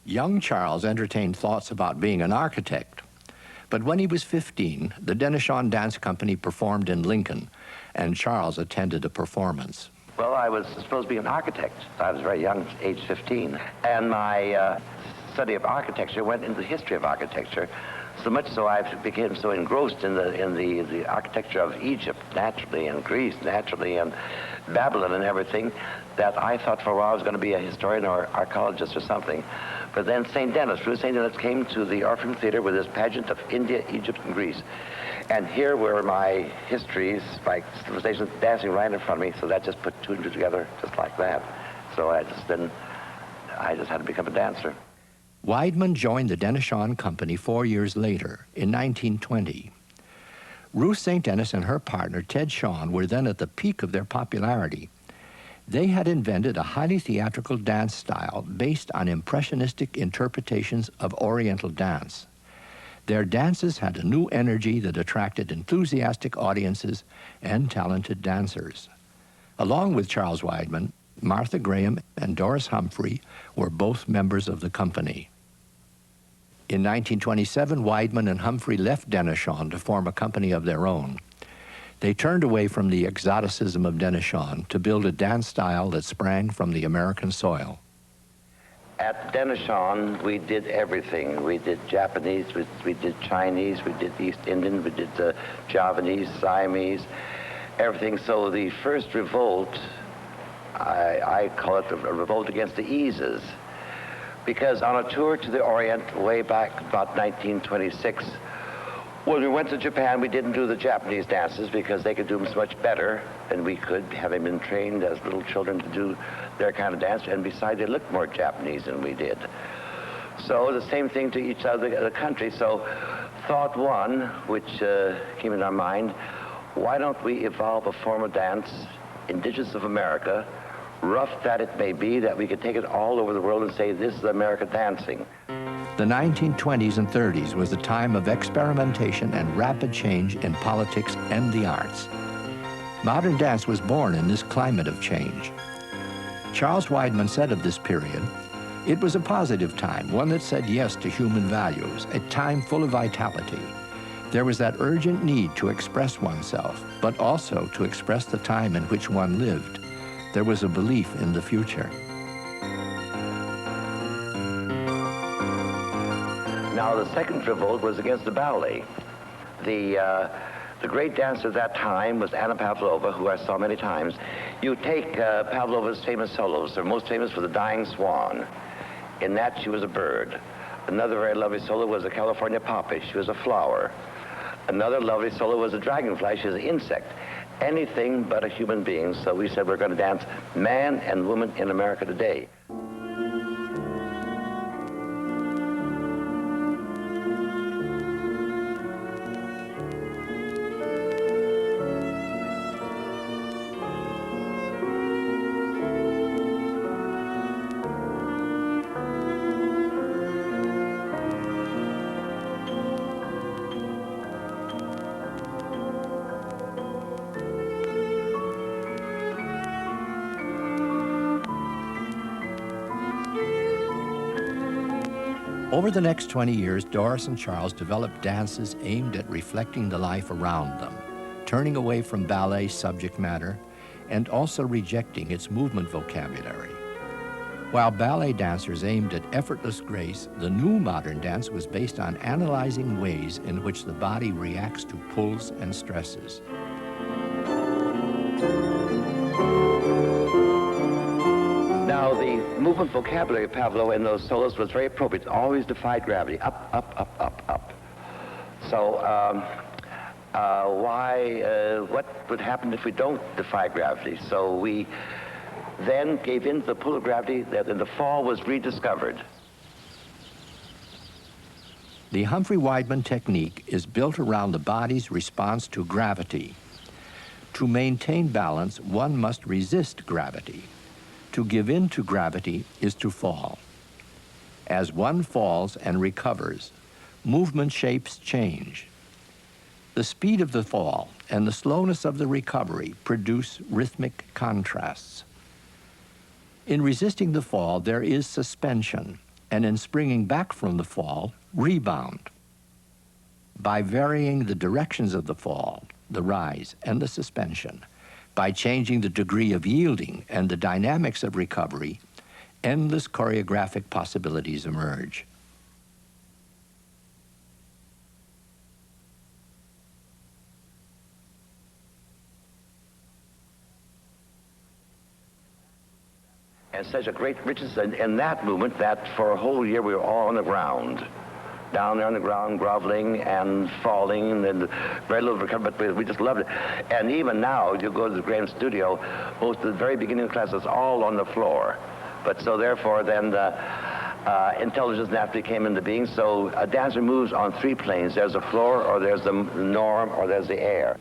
Young Charles entertained thoughts about being an architect. But when he was 15, the Denishawn Dance Company performed in Lincoln, and Charles attended a performance. Well, I was supposed to be an architect. I was very young, age 15. And my study of architecture went into the history of architecture, so much so I became so engrossed in the architecture of Egypt, naturally, and Greece, naturally, and Babylon and everything, that I thought for a while I was going to be a historian or archaeologist or something. But then St. Denis, St. Denis came to the Orpheum Theater with this pageant of India, Egypt, and Greece. And here were my histories, my civilizations dancing right in front of me, so that just put two and two together just like that. So I just had to become a dancer. Weidman joined the Denishawn Company 4 years later, in 1920. Ruth St. Denis and her partner, Ted Shawn, were then at the peak of their popularity. They had invented a highly theatrical dance style based on impressionistic interpretations of Oriental dance. Their dances had a new energy that attracted enthusiastic audiences and talented dancers. Along with Charles Weidman, Martha Graham and Doris Humphrey were both members of the company. In 1927, Weidman and Humphrey left Denishawn to form a company of their own. They turned away from the exoticism of Denishawn to build a dance style that sprang from the American soil. At Denishawn, we did everything. We did Japanese, we did Chinese, we did East Indian, we did Javanese, Siamese, everything. So the first revolt, I call it a revolt against the eases. Because on a tour to the Orient way back about 1926, when we went to Japan, we didn't do the Japanese dances because they could do them so much better than we could, having been trained as little children to do their kind of dance, and besides, they looked more Japanese than we did. So the same thing to each other country. So thought one, which came in our mind, why don't we evolve a form of dance, indigenous of America, rough that it may be, that we could take it all over the world and say, this is America dancing. The 1920s and 30s was a time of experimentation and rapid change in politics and the arts. Modern dance was born in this climate of change. Charles Weidman said of this period, "It was a positive time, one that said yes to human values, a time full of vitality. There was that urgent need to express oneself, but also to express the time in which one lived. There was a belief in the future." Now, the second revolt was against the ballet. The great dancer at that time was Anna Pavlova, who I saw many times. You take Pavlova's famous solos. They're most famous for the Dying Swan. In that, she was a bird. Another very lovely solo was the California poppy. She was a flower. Another lovely solo was a dragonfly. She was an insect. Anything but a human being. So we said we're going to dance man and woman in America today. Over the next 20 years, Doris and Charles developed dances aimed at reflecting the life around them, turning away from ballet subject matter, and also rejecting its movement vocabulary. While ballet dancers aimed at effortless grace, the new modern dance was based on analyzing ways in which the body reacts to pulls and stresses. Now, the movement vocabulary of Pavlova in those solos was very appropriate. It always defied gravity. Up, up, up, up, up. So, what would happen if we don't defy gravity? So we then gave in to the pull of gravity that in the fall was rediscovered. The Humphrey Weidman technique is built around the body's response to gravity. To maintain balance, one must resist gravity. To give in to gravity is to fall. As one falls and recovers, movement shapes change. The speed of the fall and the slowness of the recovery produce rhythmic contrasts. In resisting the fall, there is suspension, and in springing back from the fall, rebound. By varying the directions of the fall, the rise, and the suspension, by changing the degree of yielding and the dynamics of recovery, endless choreographic possibilities emerge. And such a great richness in that movement that for a whole year we were all on the ground. Down there on the ground, groveling and falling, and very little recovery, but we just loved it. And even now, you go to the grand studio, most of the very beginning of the class is all on the floor. But so therefore, then the intelligence naturally came into being. So a dancer moves on three planes. There's the floor, or there's the norm, or there's the air.